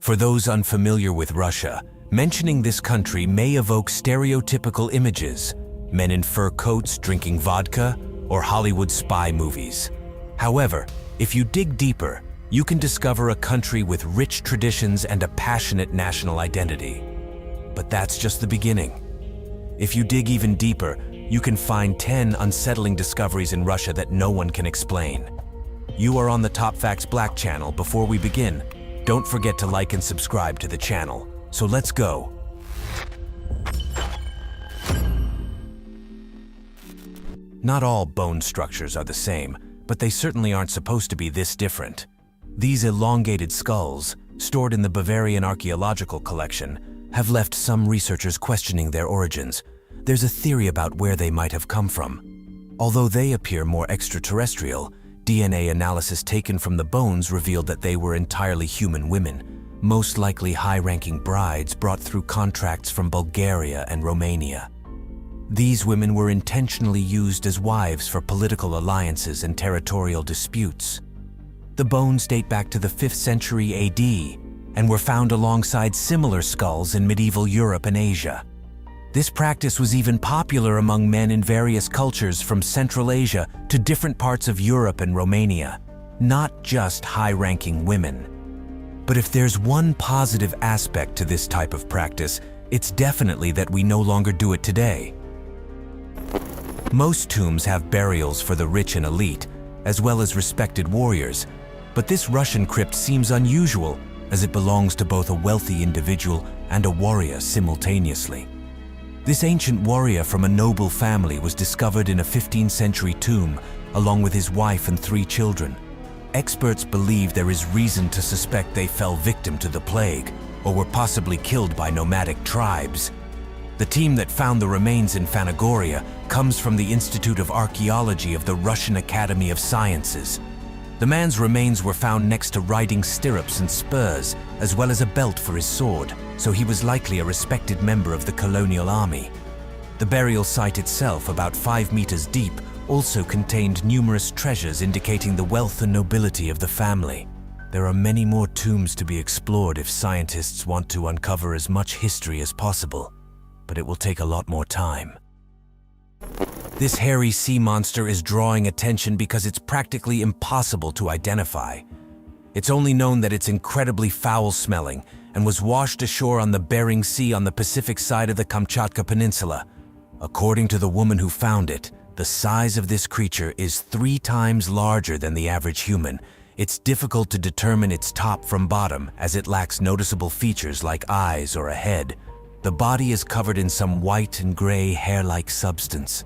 For those unfamiliar with Russia, mentioning this country may evoke stereotypical images: men in fur coats drinking vodka, or Hollywood spy movies. However, if you dig deeper, you can discover a country with rich traditions and a passionate national identity. But that's just the beginning. If you dig even deeper, you can find 10 unsettling discoveries in Russia that no one can explain. You are on the TopFacts Black channel. Before we begin, don't forget to like and subscribe to the channel. So let's go. Not all bone structures are the same, but they certainly aren't supposed to be this different. These elongated skulls, stored in the Bavarian Archaeological Collection, have left some researchers questioning their origins. There's a theory about where they might have come from. Although they appear more extraterrestrial, DNA analysis taken from the bones revealed that they were entirely human women, most likely high-ranking brides brought through contracts from Bulgaria and Romania. These women were intentionally used as wives for political alliances and territorial disputes. The bones date back to the 5th century AD and were found alongside similar skulls in medieval Europe and Asia. This practice was even popular among men in various cultures from Central Asia to different parts of Europe and Romania, not just high-ranking women. But if there's one positive aspect to this type of practice, it's definitely that we no longer do it today. Most tombs have burials for the rich and elite, as well as respected warriors, but this Russian crypt seems unusual, as it belongs to both a wealthy individual and a warrior simultaneously. This ancient warrior from a noble family was discovered in a 15th century tomb, along with his wife and 3 children. Experts believe there is reason to suspect they fell victim to the plague, or were possibly killed by nomadic tribes. The team that found the remains in Phanagoria comes from the Institute of Archaeology of the Russian Academy of Sciences. The man's remains were found next to riding stirrups and spurs, as well as a belt for his sword, so he was likely a respected member of the colonial army. The burial site itself, about 5 meters deep, also contained numerous treasures indicating the wealth and nobility of the family. There are many more tombs to be explored if scientists want to uncover as much history as possible, but it will take a lot more time. This hairy sea monster is drawing attention because it's practically impossible to identify. It's only known that it's incredibly foul-smelling and was washed ashore on the Bering Sea on the Pacific side of the Kamchatka Peninsula. According to the woman who found it, the size of this creature is 3 times larger than the average human. It's difficult to determine its top from bottom as it lacks noticeable features like eyes or a head. The body is covered in some white and gray hair-like substance.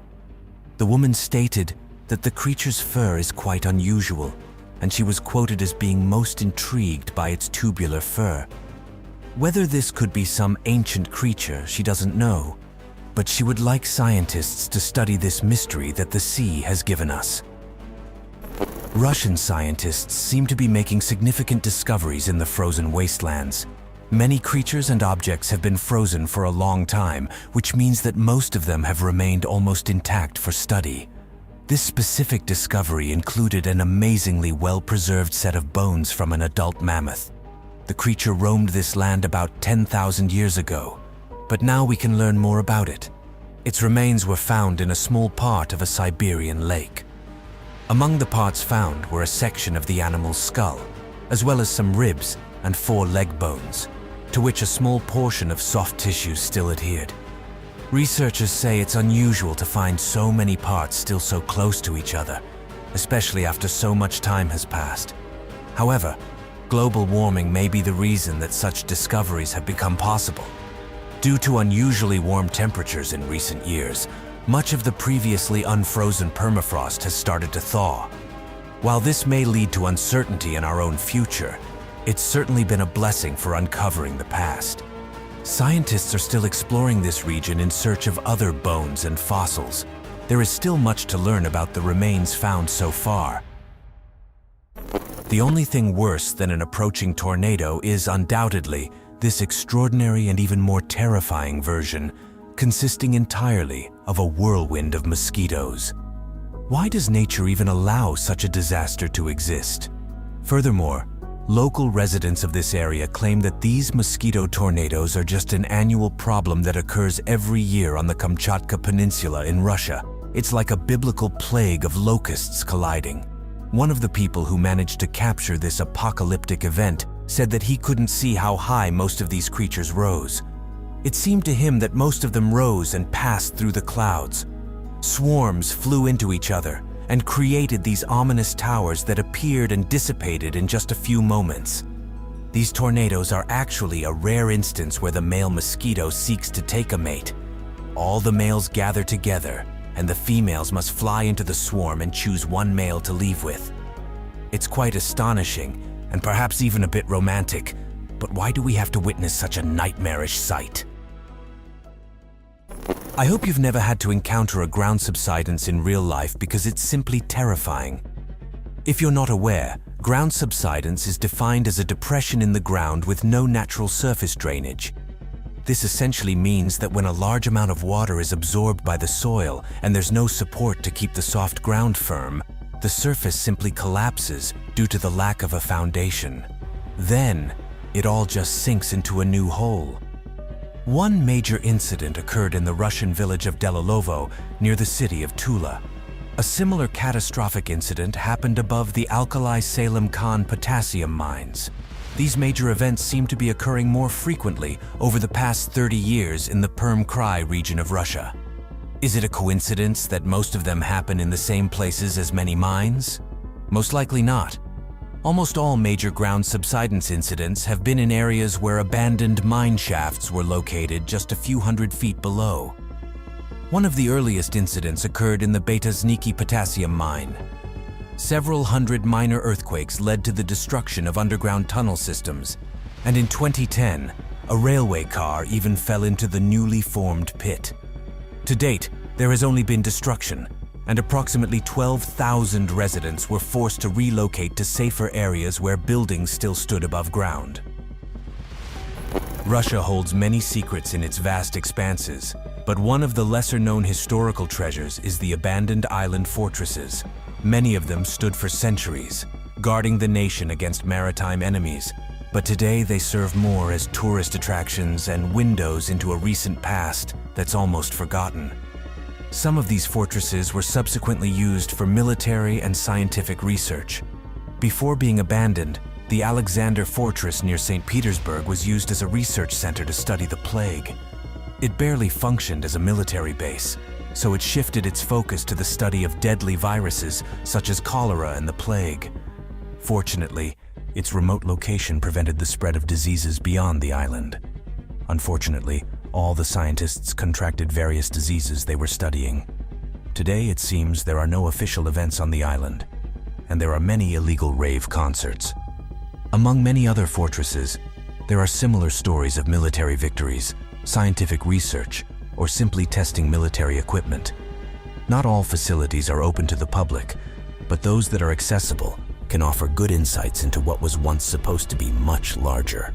The woman stated that the creature's fur is quite unusual, and she was quoted as being most intrigued by its tubular fur. Whether this could be some ancient creature, she doesn't know, but she would like scientists to study this mystery that the sea has given us. Russian scientists seem to be making significant discoveries in the frozen wastelands. Many creatures and objects have been frozen for a long time, which means that most of them have remained almost intact for study. This specific discovery included an amazingly well-preserved set of bones from an adult mammoth. The creature roamed this land about 10,000 years ago, but now we can learn more about it. Its remains were found in a small part of a Siberian lake. Among the parts found were a section of the animal's skull, as well as some ribs and 4 leg bones, to which a small portion of soft tissue still adhered. Researchers say it's unusual to find so many parts still so close to each other, especially after so much time has passed. However, global warming may be the reason that such discoveries have become possible. Due to unusually warm temperatures in recent years, much of the previously unfrozen permafrost has started to thaw. While this may lead to uncertainty in our own future, it's certainly been a blessing for uncovering the past. Scientists are still exploring this region in search of other bones and fossils. There is still much to learn about the remains found so far. The only thing worse than an approaching tornado is undoubtedly this extraordinary and even more terrifying version, consisting entirely of a whirlwind of mosquitoes. Why does nature even allow such a disaster to exist? Furthermore, Local residents of this area claim that these mosquito tornadoes are just an annual problem that occurs every year on the Kamchatka Peninsula in Russia. It's like a biblical plague of locusts colliding. One of the people who managed to capture this apocalyptic event said that he couldn't see how high most of these creatures rose. It seemed to him that most of them rose and passed through the clouds. Swarms flew into each other and created these ominous towers that appeared and dissipated in just a few moments. These tornadoes are actually a rare instance where the male mosquito seeks to take a mate. All the males gather together, and the females must fly into the swarm and choose one male to leave with. It's quite astonishing, and perhaps even a bit romantic, but why do we have to witness such a nightmarish sight? I hope you've never had to encounter a ground subsidence in real life because it's simply terrifying. If you're not aware, ground subsidence is defined as a depression in the ground with no natural surface drainage. This essentially means that when a large amount of water is absorbed by the soil and there's no support to keep the soft ground firm, the surface simply collapses due to the lack of a foundation. Then, it all just sinks into a new hole. One major incident occurred in the Russian village of Delilovo near the city of Tula. A similar catastrophic incident happened above the Alkali Salem Khan potassium mines. These major events seem to be occurring more frequently over the past 30 years in the Perm-Krai region of Russia. Is it a coincidence that most of them happen in the same places as many mines? Most likely not. Almost all major ground subsidence incidents have been in areas where abandoned mine shafts were located just a few hundred feet below. One of the earliest incidents occurred in the Betazniki potassium mine. Several hundred minor earthquakes led to the destruction of underground tunnel systems, and in 2010, a railway car even fell into the newly formed pit. To date, there has only been destruction, and approximately 12,000 residents were forced to relocate to safer areas where buildings still stood above ground. Russia holds many secrets in its vast expanses, but one of the lesser-known historical treasures is the abandoned island fortresses. Many of them stood for centuries, guarding the nation against maritime enemies, but today they serve more as tourist attractions and windows into a recent past that's almost forgotten. Some of these fortresses were subsequently used for military and scientific research. Before being abandoned, the Alexander Fortress near St. Petersburg was used as a research center to study the plague. It barely functioned as a military base, so it shifted its focus to the study of deadly viruses such as cholera and the plague. Fortunately, its remote location prevented the spread of diseases beyond the island. Unfortunately, all the scientists contracted various diseases they were studying. Today, it seems there are no official events on the island, and there are many illegal rave concerts. Among many other fortresses, there are similar stories of military victories, scientific research, or simply testing military equipment. Not all facilities are open to the public, but those that are accessible can offer good insights into what was once supposed to be much larger.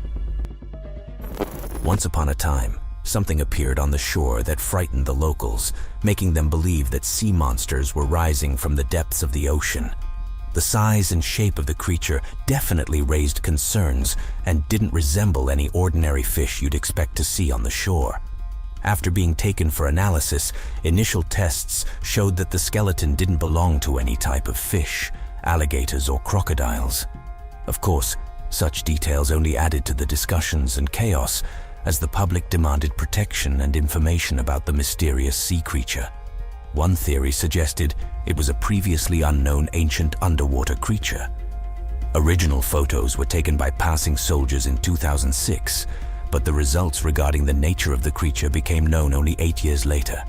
Once upon a time, something appeared on the shore that frightened the locals, making them believe that sea monsters were rising from the depths of the ocean. The size and shape of the creature definitely raised concerns and didn't resemble any ordinary fish you'd expect to see on the shore. After being taken for analysis, initial tests showed that the skeleton didn't belong to any type of fish, alligators or crocodiles. Of course, such details only added to the discussions and chaos as the public demanded protection and information about the mysterious sea creature. One theory suggested it was a previously unknown ancient underwater creature. Original photos were taken by passing soldiers in 2006, but the results regarding the nature of the creature became known only 8 years later.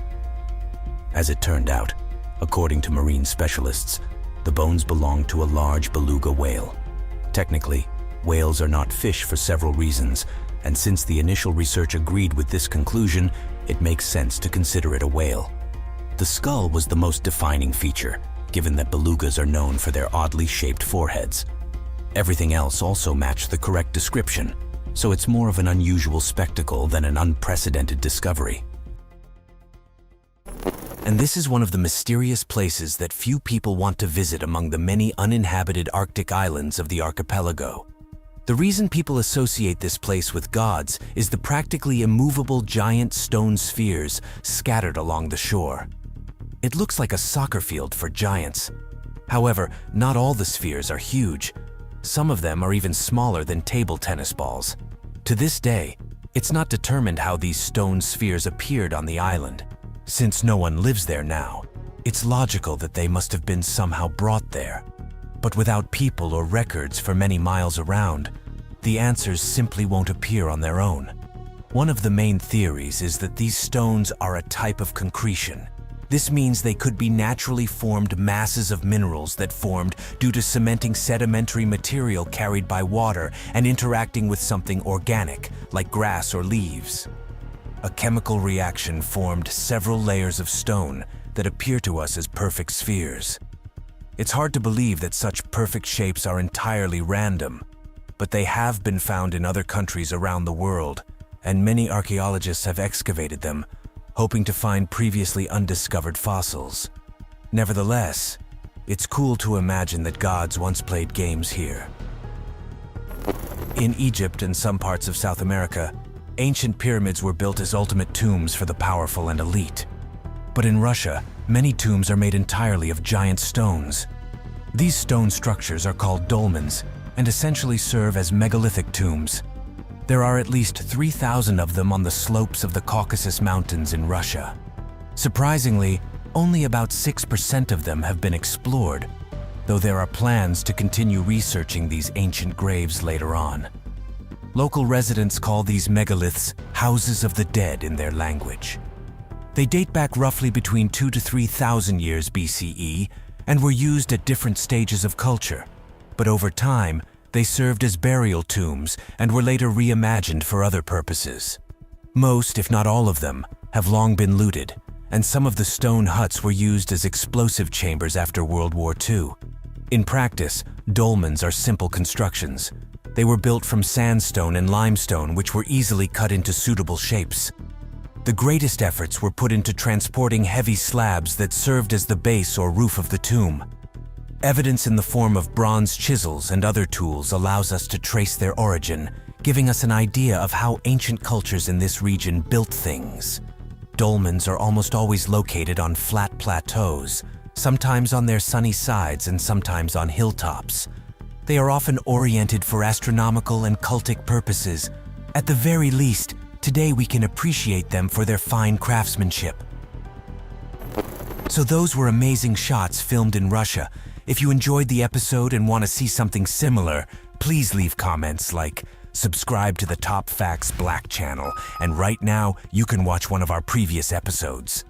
As it turned out, according to marine specialists, the bones belonged to a large beluga whale. Technically, whales are not fish for several reasons, and since the initial research agreed with this conclusion, it makes sense to consider it a whale. The skull was the most defining feature, given that belugas are known for their oddly shaped foreheads. Everything else also matched the correct description, so it's more of an unusual spectacle than an unprecedented discovery. And this is one of the mysterious places that few people want to visit among the many uninhabited Arctic islands of the archipelago. The reason people associate this place with gods is the practically immovable giant stone spheres scattered along the shore. It looks like a soccer field for giants. However, not all the spheres are huge. Some of them are even smaller than table tennis balls. To this day, it's not determined how these stone spheres appeared on the island. Since no one lives there now, it's logical that they must have been somehow brought there. But without people or records for many miles around, the answers simply won't appear on their own. One of the main theories is that these stones are a type of concretion. This means they could be naturally formed masses of minerals that formed due to cementing sedimentary material carried by water and interacting with something organic, like grass or leaves. A chemical reaction formed several layers of stone that appear to us as perfect spheres. It's hard to believe that such perfect shapes are entirely random, but they have been found in other countries around the world, and many archaeologists have excavated them, hoping to find previously undiscovered fossils. Nevertheless, it's cool to imagine that gods once played games here. In Egypt and some parts of South America, ancient pyramids were built as ultimate tombs for the powerful and elite. But in Russia, many tombs are made entirely of giant stones. These stone structures are called dolmens and essentially serve as megalithic tombs. There are at least 3,000 of them on the slopes of the Caucasus Mountains in Russia. Surprisingly, only about 6% of them have been explored, though there are plans to continue researching these ancient graves later on. Local residents call these megaliths houses of the dead in their language. They date back roughly between 2,000 to 3,000 years BCE and were used at different stages of culture, but over time, they served as burial tombs and were later reimagined for other purposes. Most, if not all of them, have long been looted, and some of the stone huts were used as explosive chambers after World War II. In practice, dolmens are simple constructions. They were built from sandstone and limestone, which were easily cut into suitable shapes. The greatest efforts were put into transporting heavy slabs that served as the base or roof of the tomb. Evidence in the form of bronze chisels and other tools allows us to trace their origin, giving us an idea of how ancient cultures in this region built things. Dolmens are almost always located on flat plateaus, sometimes on their sunny sides and sometimes on hilltops. They are often oriented for astronomical and cultic purposes. At the very least, today we can appreciate them for their fine craftsmanship. So those were amazing shots filmed in Russia. If you enjoyed the episode and want to see something similar, please leave comments like, subscribe to the TopFacts Black channel, and right now you can watch one of our previous episodes.